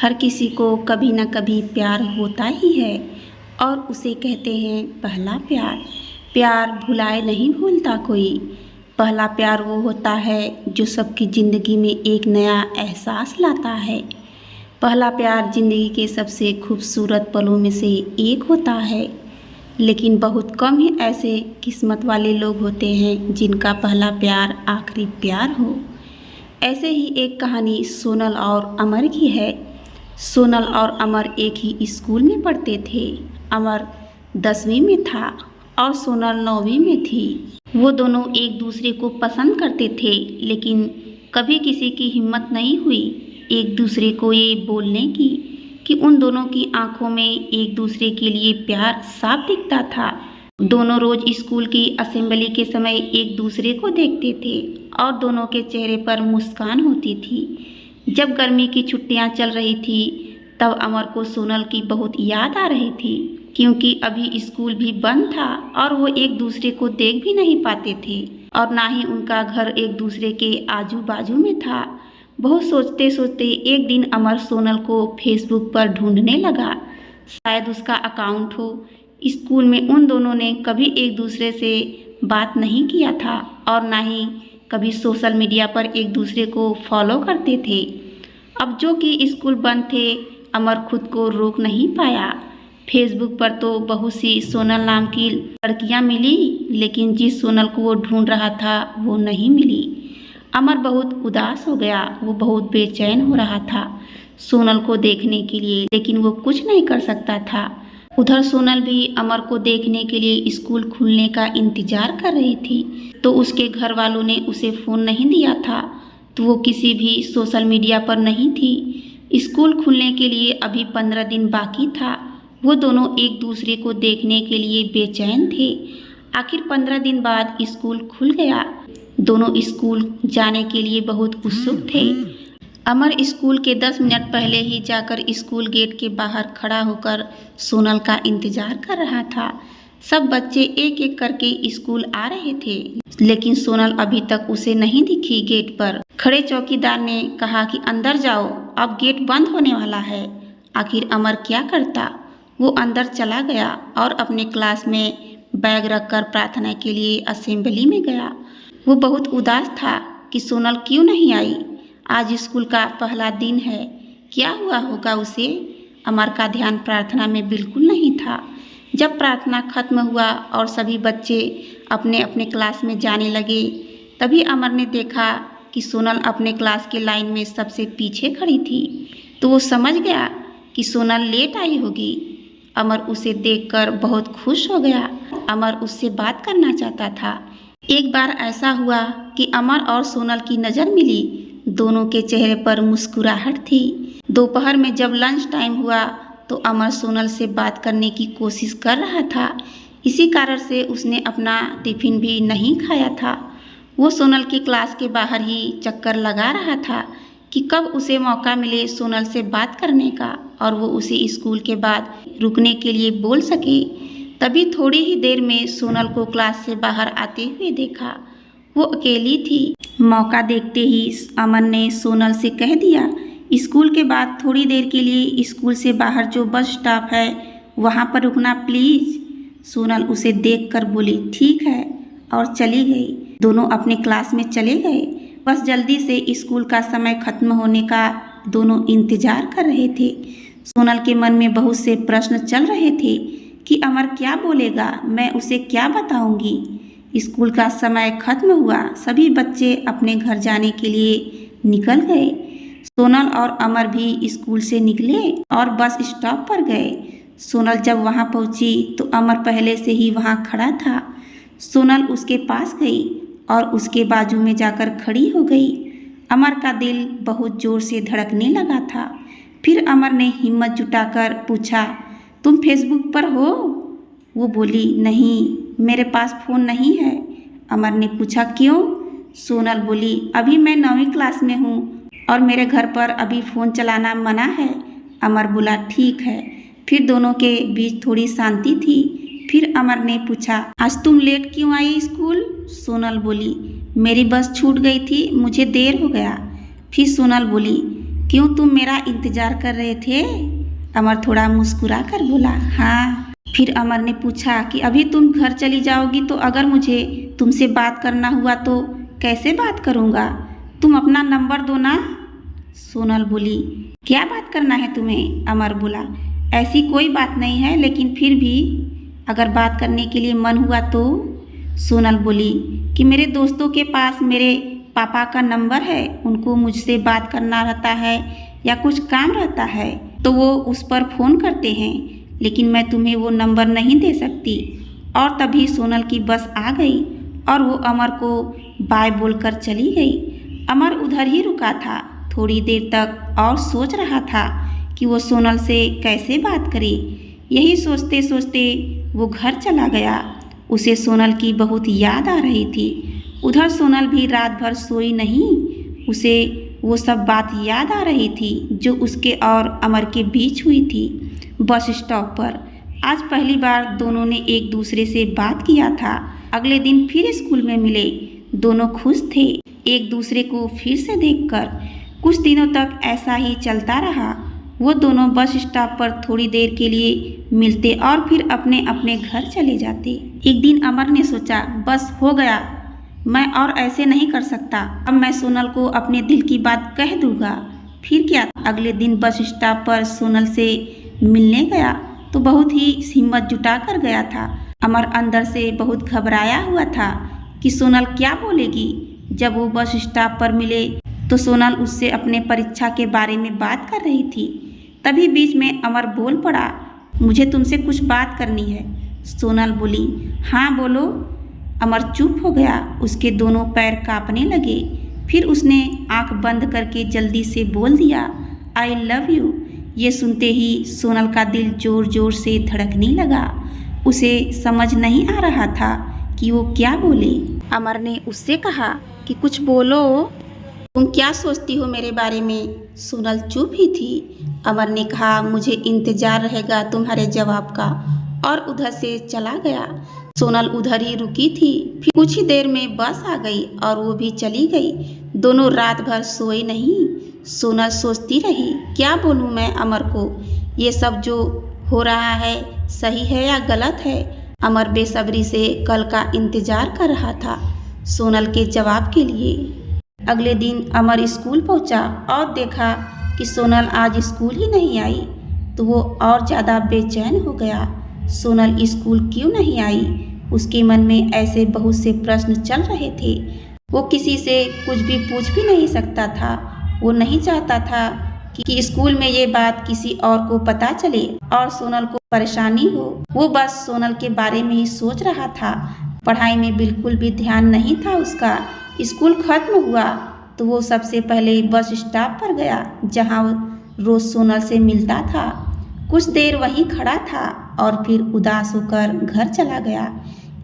हर किसी को कभी ना कभी प्यार होता ही है और उसे कहते हैं पहला प्यार। प्यार भुलाए नहीं भूलता कोई। पहला प्यार वो होता है जो सबकी ज़िंदगी में एक नया एहसास लाता है। पहला प्यार ज़िंदगी के सबसे खूबसूरत पलों में से एक होता है, लेकिन बहुत कम ही ऐसे किस्मत वाले लोग होते हैं जिनका पहला प्यार आखिरी प्यार हो। ऐसे ही एक कहानी सोनल और अमर की है। सोनल और अमर एक ही स्कूल में पढ़ते थे। अमर 10वीं में था और सोनल 9वीं में थी। वो दोनों एक दूसरे को पसंद करते थे, लेकिन कभी किसी की हिम्मत नहीं हुई एक दूसरे को ये बोलने की कि उन दोनों की आंखों में एक दूसरे के लिए प्यार साफ दिखता था। दोनों रोज स्कूल की असेंबली के समय एक दूसरे को देखते थे और दोनों के चेहरे पर मुस्कान होती थी। जब गर्मी की छुट्टियां चल रही थी तब अमर को सोनल की बहुत याद आ रही थी, क्योंकि अभी स्कूल भी बंद था और वो एक दूसरे को देख भी नहीं पाते थे और ना ही उनका घर एक दूसरे के आजू बाजू में था। बहुत सोचते सोचते एक दिन अमर सोनल को फेसबुक पर ढूंढने लगा। शायद उसका अकाउंट हो। स्कूल में उन दोनों ने कभी एक दूसरे से बात नहीं किया था और ना ही कभी सोशल मीडिया पर एक दूसरे को फॉलो करते थे। अब जो कि स्कूल बंद थे, अमर खुद को रोक नहीं पाया। फेसबुक पर तो बहुत सी सोनल नाम की लड़कियां मिली, लेकिन जिस सोनल को वो ढूंढ रहा था वो नहीं मिली। अमर बहुत उदास हो गया। वो बहुत बेचैन हो रहा था सोनल को देखने के लिए, लेकिन वो कुछ नहीं कर सकता था। उधर सोनल भी अमर को देखने के लिए स्कूल खुलने का इंतजार कर रही थी, तो उसके घर वालों ने उसे फ़ोन नहीं दिया था, तो वो किसी भी सोशल मीडिया पर नहीं थी। स्कूल खुलने के लिए अभी 15 दिन बाकी था। वो दोनों एक दूसरे को देखने के लिए बेचैन थे। आखिर 15 दिन बाद स्कूल खुल गया। दोनों स्कूल जाने के लिए बहुत उत्सुक थे। अमर स्कूल के 10 मिनट पहले ही जाकर स्कूल गेट के बाहर खड़ा होकर सोनल का इंतजार कर रहा था। सब बच्चे एक एक करके स्कूल आ रहे थे, लेकिन सोनल अभी तक उसे नहीं दिखी। गेट पर खड़े चौकीदार ने कहा कि अंदर जाओ, अब गेट बंद होने वाला है। आखिर अमर क्या करता? वो अंदर चला गया और अपने क्लास में बैग रखकर प्रार्थना के लिए असेंबली में गया। वो बहुत उदास था कि सोनल क्यों नहीं आई। आज स्कूल का पहला दिन है, क्या हुआ होगा उसे? अमर का ध्यान प्रार्थना में बिल्कुल नहीं था। जब प्रार्थना खत्म हुआ और सभी बच्चे अपने अपने क्लास में जाने लगे, तभी अमर ने देखा कि सोनल अपने क्लास के लाइन में सबसे पीछे खड़ी थी। तो वो समझ गया कि सोनल लेट आई होगी। अमर उसे देखकर बहुत खुश हो गया। अमर उससे बात करना चाहता था। एक बार ऐसा हुआ कि अमर और सोनल की नज़र मिली। दोनों के चेहरे पर मुस्कुराहट थी। दोपहर में जब लंच टाइम हुआ तो अमर सोनल से बात करने की कोशिश कर रहा था। इसी कारण से उसने अपना टिफिन भी नहीं खाया था। वो सोनल की क्लास के बाहर ही चक्कर लगा रहा था कि कब उसे मौका मिले सोनल से बात करने का और वो उसे स्कूल के बाद रुकने के लिए बोल सके। तभी थोड़ी ही देर में सोनल को क्लास से बाहर आते हुए देखा। वो अकेली थी। मौका देखते ही अमर ने सोनल से कह दिया, स्कूल के बाद थोड़ी देर के लिए स्कूल से बाहर जो बस स्टॉप है वहाँ पर रुकना प्लीज़। सोनल उसे देखकर बोली ठीक है और चली गई। दोनों अपने क्लास में चले गए। बस जल्दी से स्कूल का समय खत्म होने का दोनों इंतजार कर रहे थे। सोनल के मन में बहुत से प्रश्न चल रहे थे कि अमर क्या बोलेगा, मैं उसे क्या बताऊंगी। स्कूल का समय खत्म हुआ। सभी बच्चे अपने घर जाने के लिए निकल गए। सोनल और अमर भी स्कूल से निकले और बस स्टॉप पर गए। सोनल जब वहां पहुंची तो अमर पहले से ही वहां खड़ा था। सोनल उसके पास गई और उसके बाजू में जाकर खड़ी हो गई। अमर का दिल बहुत ज़ोर से धड़कने लगा था। फिर अमर ने हिम्मत जुटाकर पूछा, तुम फेसबुक पर हो? वो बोली, नहीं, मेरे पास फ़ोन नहीं है। अमर ने पूछा, क्यों? सोनल बोली, अभी मैं 9वीं क्लास में हूँ और मेरे घर पर अभी फ़ोन चलाना मना है। अमर बोला, ठीक है। फिर दोनों के बीच थोड़ी शांति थी। फिर अमर ने पूछा, आज तुम लेट क्यों आई स्कूल? सोनल बोली, मेरी बस छूट गई थी, मुझे देर हो गया। फिर सोनल बोली, क्यों, तुम मेरा इंतजार कर रहे थे? अमर थोड़ा मुस्कुरा कर बोला। हाँ। फिर अमर ने पूछा कि अभी तुम घर चली जाओगी तो अगर मुझे तुमसे बात करना हुआ तो कैसे बात करूँगा? तुम अपना नंबर दो ना। सोनल बोली। क्या बात करना है तुम्हें? अमर बोला। ऐसी कोई बात नहीं है, लेकिन फिर भी अगर बात करने के लिए मन हुआ तो। सोनल बोली कि मेरे दोस्तों के पास मेरे पापा का नंबर है, उनको मुझसे बात करना रहता है या कुछ काम रहता है तो वो उस पर फ़ोन करते हैं, लेकिन मैं तुम्हें वो नंबर नहीं दे सकती। और तभी सोनल की बस आ गई और वो अमर को बाय बोलकर चली गई। अमर उधर ही रुका था थोड़ी देर तक और सोच रहा था कि वो सोनल से कैसे बात करे। यही सोचते सोचते वो घर चला गया। उसे सोनल की बहुत याद आ रही थी। उधर सोनल भी रात भर सोई नहीं। उसे वो सब बात याद आ रही थी जो उसके और अमर के बीच हुई थी बस स्टॉप पर। आज पहली बार दोनों ने एक दूसरे से बात किया था। अगले दिन फिर स्कूल में मिले। दोनों खुश थे एक दूसरे को फिर से देखकर। कुछ दिनों तक ऐसा ही चलता रहा। वो दोनों बस स्टॉप पर थोड़ी देर के लिए मिलते और फिर अपने अपने घर चले जाते। एक दिन अमर ने सोचा, बस हो गया, मैं और ऐसे नहीं कर सकता। अब मैं सोनल को अपने दिल की बात कह दूंगा। फिर क्या, अगले दिन बस स्टॉप पर सोनल से मिलने गया तो बहुत ही हिम्मत जुटा कर गया था। अमर अंदर से बहुत घबराया हुआ था कि सोनल क्या बोलेगी। जब वो बस स्टॉप पर मिले तो सोनल उससे अपने परीक्षा के बारे में बात कर रही थी। तभी बीच में अमर बोल पड़ा, मुझे तुमसे कुछ बात करनी है। सोनल बोली, हाँ बोलो। अमर चुप हो गया। उसके दोनों पैर कांपने लगे। फिर उसने आंख बंद करके जल्दी से बोल दिया, आई लव यू। ये सुनते ही सोनल का दिल जोर जोर से धड़कने लगा। उसे समझ नहीं आ रहा था कि वो क्या बोले। अमर ने उससे कहा कि कुछ बोलो, तुम क्या सोचती हो मेरे बारे में? सोनल चुप ही थी। अमर ने कहा, मुझे इंतजार रहेगा तुम्हारे जवाब का, और उधर से चला गया। सोनल उधर ही रुकी थी। फिर कुछ ही देर में बस आ गई और वो भी चली गई। दोनों रात भर सोए नहीं। सोनल सोचती रही, क्या बोलूँ मैं अमर को? ये सब जो हो रहा है सही है या गलत है? अमर बेसब्री से कल का इंतजार कर रहा था सोनल के जवाब के लिए। अगले दिन अमर स्कूल पहुंचा और देखा कि सोनल आज स्कूल ही नहीं आई तो वो और ज़्यादा बेचैन हो गया। सोनल स्कूल क्यों नहीं आई? उसके मन में ऐसे बहुत से प्रश्न चल रहे थे। वो किसी से कुछ भी पूछ भी नहीं सकता था। वो नहीं चाहता था कि स्कूल में ये बात किसी और को पता चले और सोनल को परेशानी हो। वो बस सोनल के बारे में ही सोच रहा था। पढ़ाई में बिल्कुल भी ध्यान नहीं था उसका। स्कूल खत्म हुआ तो वो सबसे पहले बस स्टॉप पर गया जहाँ वो रोज सोनल से मिलता था। कुछ देर वहीं खड़ा था और फिर उदास होकर घर चला गया,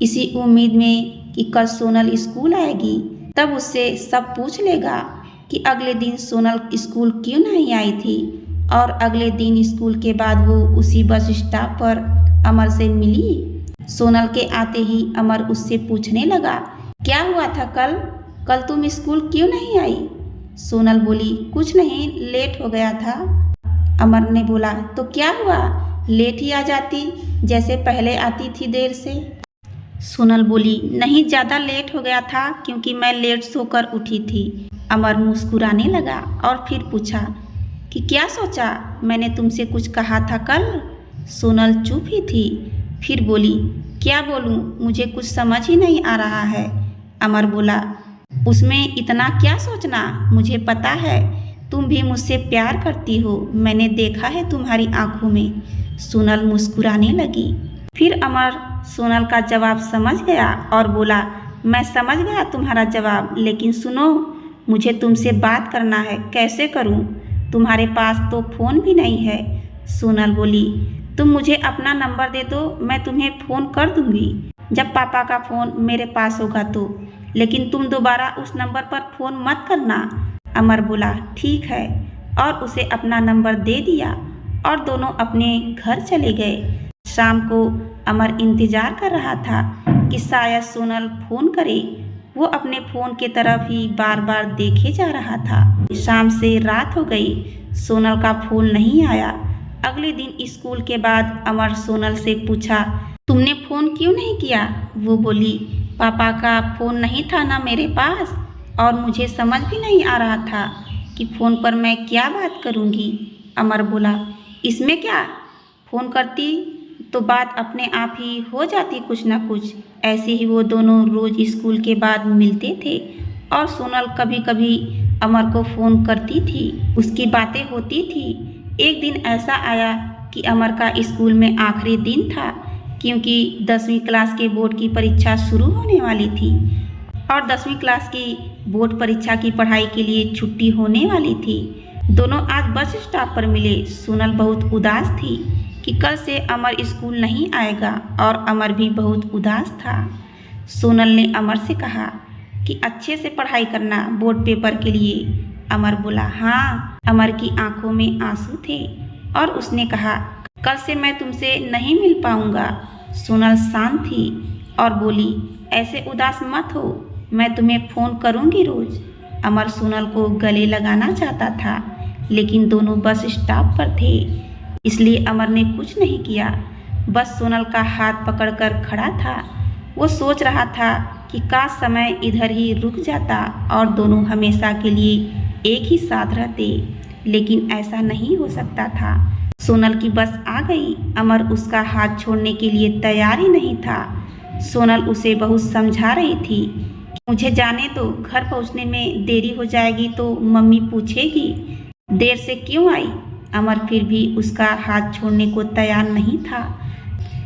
इसी उम्मीद में कि कल सोनल स्कूल आएगी, तब उससे सब पूछ लेगा कि अगले दिन सोनल स्कूल क्यों नहीं आई थी। और अगले दिन स्कूल के बाद वो उसी बस स्टॉप पर अमर से मिली। सोनल के आते ही अमर उससे पूछने लगा, क्या हुआ था कल तुम स्कूल क्यों नहीं आई? सोनल बोली, कुछ नहीं, लेट हो गया था। अमर ने बोला, तो क्या हुआ, लेट ही आ जाती जैसे पहले आती थी देर से। सोनल बोली, नहीं, ज़्यादा लेट हो गया था क्योंकि मैं लेट सोकर उठी थी। अमर मुस्कुराने लगा और फिर पूछा कि क्या सोचा, मैंने तुमसे कुछ कहा था कल? सोनल चुप ही थी। फिर बोली, क्या बोलूँ, मुझे कुछ समझ ही नहीं आ रहा है। अमर बोला, उसमें इतना क्या सोचना, मुझे पता है तुम भी मुझसे प्यार करती हो, मैंने देखा है तुम्हारी आंखों में। सोनल मुस्कुराने लगी। फिर अमर सोनल का जवाब समझ गया और बोला, मैं समझ गया तुम्हारा जवाब, लेकिन सुनो, मुझे तुमसे बात करना है, कैसे करूं? तुम्हारे पास तो फ़ोन भी नहीं है। सोनल बोली, तुम मुझे अपना नंबर दे दो, मैं तुम्हें फ़ोन कर दूंगी जब पापा का फ़ोन मेरे पास होगा तो, लेकिन तुम दोबारा उस नंबर पर फ़ोन मत करना। अमर बोला, ठीक है, और उसे अपना नंबर दे दिया और दोनों अपने घर चले गए। शाम को अमर इंतज़ार कर रहा था कि शायद सोनल फ़ोन करे। वो अपने फ़ोन के तरफ ही बार बार देखे जा रहा था। शाम से रात हो गई। सोनल का फ़ोन नहीं आया। अगले दिन स्कूल के बाद अमर सोनल से पूछा, तुमने फ़ोन क्यों नहीं किया? वो बोली, पापा का फ़ोन नहीं था ना मेरे पास, और मुझे समझ भी नहीं आ रहा था कि फ़ोन पर मैं क्या बात करूँगी। अमर बोला, इसमें क्या, फ़ोन करती तो बात अपने आप ही हो जाती कुछ ना कुछ। ऐसे ही वो दोनों रोज़ स्कूल के बाद मिलते थे और सोनल कभी कभी अमर को फ़ोन करती थी, उसकी बातें होती थी। एक दिन ऐसा आया कि अमर का स्कूल में आखिरी दिन था, क्योंकि 10वीं क्लास के बोर्ड की परीक्षा शुरू होने वाली थी और 10वीं क्लास की बोर्ड परीक्षा की पढ़ाई के लिए छुट्टी होने वाली थी। दोनों आज बस स्टॉप पर मिले। सोनल बहुत उदास थी कि कल से अमर स्कूल नहीं आएगा और अमर भी बहुत उदास था। सोनल ने अमर से कहा कि अच्छे से पढ़ाई करना बोर्ड पेपर के लिए। अमर बोला, हाँ। अमर की आंखों में आंसू थे और उसने कहा, कल से मैं तुमसे नहीं मिल पाऊंगा। सोनल शांत थी और बोली, ऐसे उदास मत हो, मैं तुम्हें फ़ोन करूंगी रोज़। अमर सोनल को गले लगाना चाहता था, लेकिन दोनों बस स्टॉप पर थे, इसलिए अमर ने कुछ नहीं किया, बस सोनल का हाथ पकड़कर खड़ा था। वो सोच रहा था कि काश समय इधर ही रुक जाता और दोनों हमेशा के लिए एक ही साथ रहते, लेकिन ऐसा नहीं हो सकता था। सोनल की बस आ गई। अमर उसका हाथ छोड़ने के लिए तैयार ही नहीं था। सोनल उसे बहुत समझा रही थी, मुझे जाने दो, घर पहुंचने में देरी हो जाएगी तो मम्मी पूछेगी देर से क्यों आई। अमर फिर भी उसका हाथ छोड़ने को तैयार नहीं था।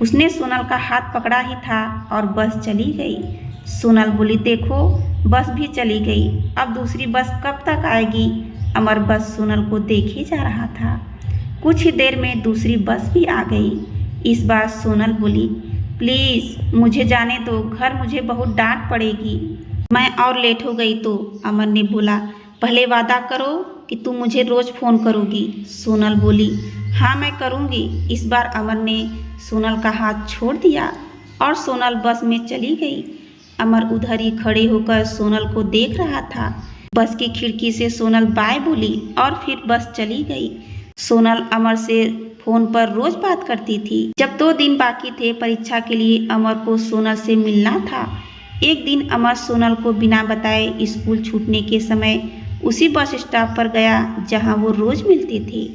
उसने सोनल का हाथ पकड़ा ही था और बस चली गई। सोनल बोली, देखो बस भी चली गई, अब दूसरी बस कब तक आएगी। अमर बस सोनल को देखे जा रहा था। कुछ ही देर में दूसरी बस भी आ गई। इस बार सोनल बोली, प्लीज़ मुझे जाने दो, घर मुझे बहुत डांट पड़ेगी, मैं और लेट हो गई तो। अमर ने बोला, पहले वादा करो कि तुम मुझे रोज़ फ़ोन करोगी। सोनल बोली, हाँ मैं करूँगी। इस बार अमर ने सोनल का हाथ छोड़ दिया और सोनल बस में चली गई। अमर उधर ही खड़े होकर सोनल को देख रहा था। बस की खिड़की से सोनल बाय बोली और फिर बस चली गई। सोनल अमर से फ़ोन पर रोज़ बात करती थी। जब 2 दिन बाकी थे परीक्षा के लिए, अमर को सोनल से मिलना था। एक दिन अमर सोनल को बिना बताए स्कूल छूटने के समय उसी बस स्टॉप पर गया जहां वो रोज़ मिलते थे।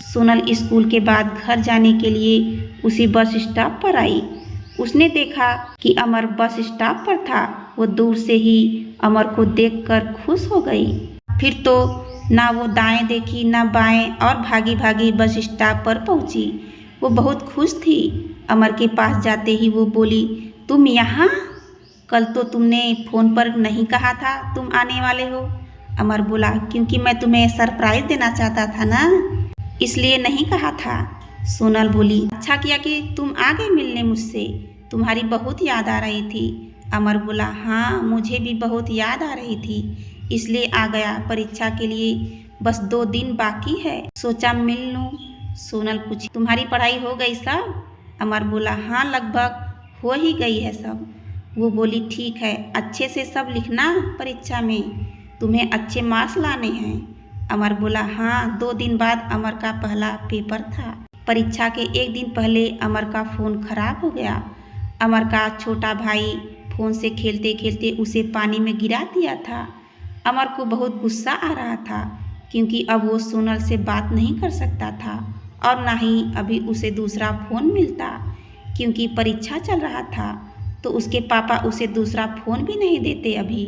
सोनल स्कूल के बाद घर जाने के लिए उसी बस स्टॉप पर आई। उसने देखा कि अमर बस स्टॉप पर था। वो दूर से ही अमर को देखकर खुश हो गई। फिर तो ना वो दाएं देखी ना बाएं और भागी भागी बस स्टॉप पर पहुंची। वो बहुत खुश थी। अमर के पास जाते ही वो बोली, तुम यहाँ? कल तो तुमने फ़ोन पर नहीं कहा था तुम आने वाले हो। अमर बोला, क्योंकि मैं तुम्हें सरप्राइज़ देना चाहता था ना, इसलिए नहीं कहा था। सोनल बोली, अच्छा किया कि तुम आ गए मिलने मुझसे, तुम्हारी बहुत याद आ रही थी। अमर बोला, हाँ मुझे भी बहुत याद आ रही थी, इसलिए आ गया। परीक्षा के लिए बस 2 दिन बाकी है, सोचा मिल लूँ। सोनल पूछी, तुम्हारी पढ़ाई हो गई सब? अमर बोला, हाँ लगभग हो ही गई है सब। वो बोली, ठीक है, अच्छे से सब लिखना, परीक्षा में तुम्हें अच्छे मार्क्स लाने हैं। अमर बोला, हाँ। 2 दिन बाद अमर का पहला पेपर था। परीक्षा के 1 दिन पहले अमर का फ़ोन खराब हो गया। अमर का छोटा भाई फ़ोन से खेलते खेलते उसे पानी में गिरा दिया था। अमर को बहुत गुस्सा आ रहा था, क्योंकि अब वो सोनल से बात नहीं कर सकता था और ना ही अभी उसे दूसरा फ़ोन मिलता, क्योंकि परीक्षा चल रहा था। तो उसके पापा उसे दूसरा फ़ोन भी नहीं देते अभी।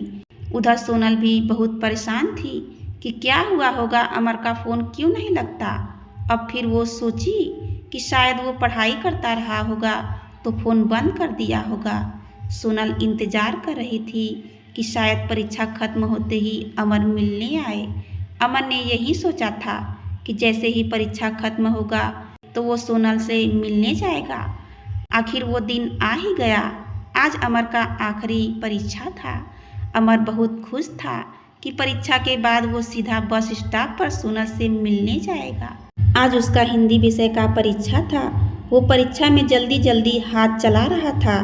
उधर सोनल भी बहुत परेशान थी कि क्या हुआ होगा, अमर का फ़ोन क्यों नहीं लगता। अब फिर वो सोची कि शायद वो पढ़ाई करता रहा होगा तो फ़ोन बंद कर दिया होगा। सोनल इंतज़ार कर रही थी कि शायद परीक्षा खत्म होते ही अमर मिलने आए। अमर ने यही सोचा था कि जैसे ही परीक्षा खत्म होगा तो वो सोनल से मिलने जाएगा। आखिर वो दिन आ ही गया। आज अमर का आखिरी परीक्षा था। अमर बहुत खुश था कि परीक्षा के बाद वो सीधा बस स्टॉप पर सोनल से मिलने जाएगा। आज उसका हिंदी विषय का परीक्षा था। वो परीक्षा में जल्दी जल्दी हाथ चला रहा था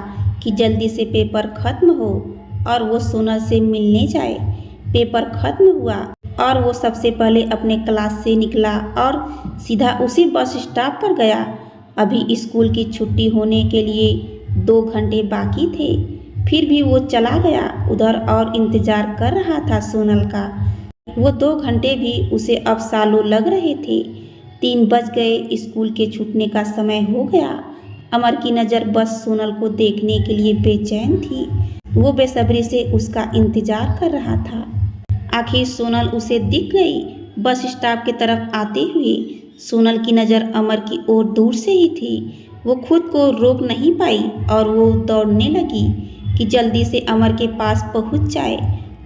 कि जल्दी से पेपर खत्म हो और वो सोनल से मिलने जाए। पेपर खत्म हुआ और वो सबसे पहले अपने क्लास से निकला और सीधा उसी बस स्टॉप पर गया। अभी स्कूल की छुट्टी होने के लिए 2 घंटे बाकी थे। फिर भी वो चला गया उधर और इंतज़ार कर रहा था सोनल का। वो 2 घंटे भी उसे अब सालों लग रहे थे। 3 बज गए, स्कूल के छूटने का समय हो गया। अमर की नज़र बस सोनल को देखने के लिए बेचैन थी। वो बेसब्री से उसका इंतज़ार कर रहा था। आखिर सोनल उसे दिख गई बस स्टॉप की तरफ आते हुए। सोनल की नज़र अमर की ओर दूर से ही थी। वो खुद को रोक नहीं पाई और वो दौड़ने लगी कि जल्दी से अमर के पास पहुंच जाए।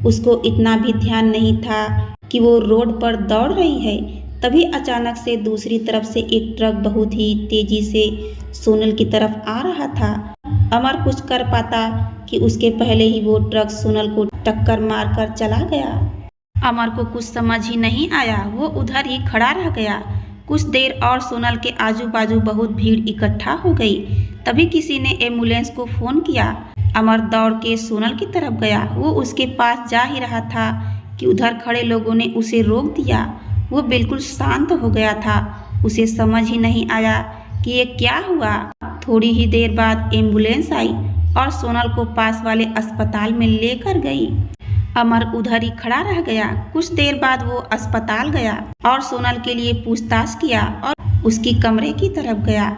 उसको इतना भी ध्यान नहीं था कि वो रोड पर दौड़ रही है। तभी अचानक से दूसरी तरफ से एक ट्रक बहुत ही तेजी से सोनल की तरफ आ रहा था। अमर कुछ कर पाता कि उसके पहले ही वो ट्रक सोनल को टक्कर मारकर चला गया। अमर को कुछ समझ ही नहीं आया। वो उधर ही खड़ा रह गया। कुछ देर और सोनल के आजू बाजू बहुत भीड़ इकट्ठा हो गई। तभी किसी ने एम्बुलेंस को फ़ोन किया। अमर दौड़ के सोनल की तरफ गया। वो उसके पास जा ही रहा था कि उधर खड़े लोगों ने उसे रोक दिया। वो बिल्कुल शांत हो गया था। उसे समझ ही नहीं आया कि ये क्या हुआ। थोड़ी ही देर बाद एम्बुलेंस आई और सोनल को पास वाले अस्पताल में लेकर गई। अमर उधर ही खड़ा रह गया। कुछ देर बाद वो अस्पताल गया और सोनल के लिए पूछताछ किया और उसकी कमरे की तरफ गया।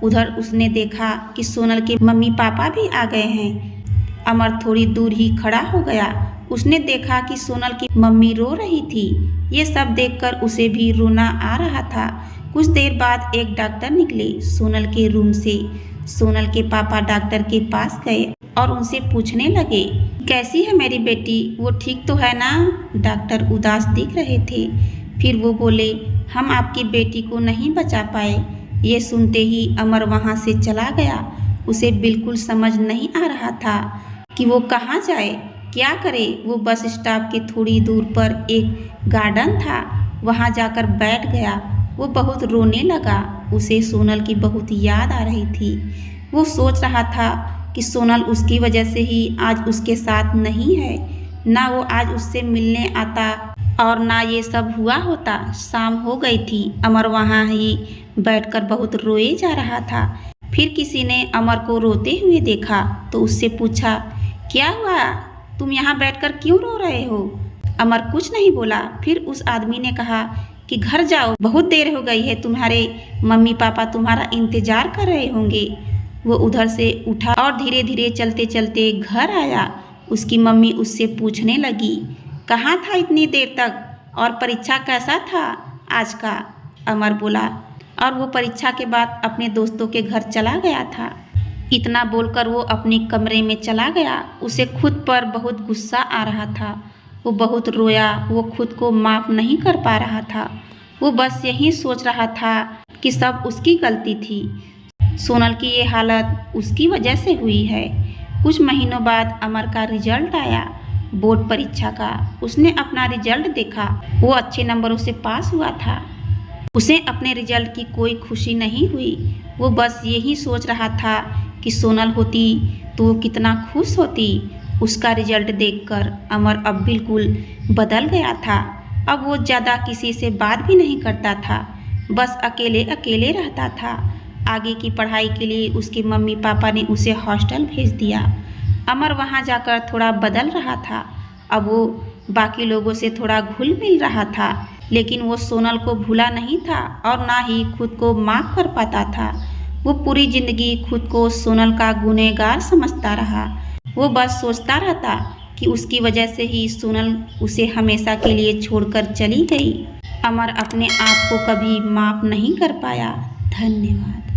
उधर उसने देखा कि सोनल के मम्मी पापा भी आ गए हैं। अमर थोड़ी दूर ही खड़ा हो गया। उसने देखा कि सोनल की मम्मी रो रही थी। ये सब देखकर उसे भी रोना आ रहा था। कुछ देर बाद एक डॉक्टर निकले सोनल के रूम से। सोनल के पापा डॉक्टर के पास गए और उनसे पूछने लगे, कैसी है मेरी बेटी, वो ठीक तो है ना? डॉक्टर उदास दिख रहे थे। फिर वो बोले, हम आपकी बेटी को नहीं बचा पाए। ये सुनते ही अमर वहाँ से चला गया। उसे बिल्कुल समझ नहीं आ रहा था कि वो कहाँ जाए, क्या करे। वो बस स्टॉप के थोड़ी दूर पर एक गार्डन था, वहाँ जाकर बैठ गया। वो बहुत रोने लगा। उसे सोनल की बहुत याद आ रही थी। वो सोच रहा था कि सोनल उसकी वजह से ही आज उसके साथ नहीं है। ना वो आज उससे मिलने आता और ना ये सब हुआ होता। शाम हो गई थी। अमर वहाँ ही बैठकर बहुत रोए जा रहा था। फिर किसी ने अमर को रोते हुए देखा तो उससे पूछा, क्या हुआ, तुम यहाँ बैठकर क्यों रो रहे हो? अमर कुछ नहीं बोला। फिर उस आदमी ने कहा कि घर जाओ, बहुत देर हो गई है, तुम्हारे मम्मी पापा तुम्हारा इंतजार कर रहे होंगे। वो उधर से उठा और धीरे धीरे चलते चलते घर आया। उसकी मम्मी उससे पूछने लगी, कहाँ था इतनी देर तक और परीक्षा कैसा था आज का? अमर बोला और वो परीक्षा के बाद अपने दोस्तों के घर चला गया था। इतना बोलकर वो अपने कमरे में चला गया। उसे खुद पर बहुत गुस्सा आ रहा था। वो बहुत रोया। वो खुद को माफ़ नहीं कर पा रहा था। वो बस यही सोच रहा था कि सब उसकी गलती थी। सोनल की ये हालत उसकी वजह से हुई है। कुछ महीनों बाद अमर का रिजल्ट आया बोर्ड परीक्षा का। उसने अपना रिजल्ट देखा। वो अच्छे नंबरों से पास हुआ था। उसे अपने रिजल्ट की कोई खुशी नहीं हुई। वो बस यही सोच रहा था कि सोनल होती तो वो कितना खुश होती। उसका रिजल्ट देखकर अमर अब बिल्कुल बदल गया था। अब वो ज़्यादा किसी से बात भी नहीं करता था, बस अकेले अकेले रहता था। आगे की पढ़ाई के लिए उसके मम्मी पापा ने उसे हॉस्टल भेज दिया। अमर वहाँ जाकर थोड़ा बदल रहा था। अब वो बाकी लोगों से थोड़ा घुल मिल रहा था, लेकिन वो सोनल को भूला नहीं था और ना ही खुद को माफ़ कर पाता था। वो पूरी ज़िंदगी खुद को सोनल का गुनहगार समझता रहा। वो बस सोचता रहता कि उसकी वजह से ही सोनल उसे हमेशा के लिए छोड़कर चली गई। अमर अपने आप को कभी माफ़ नहीं कर पाया। धन्यवाद।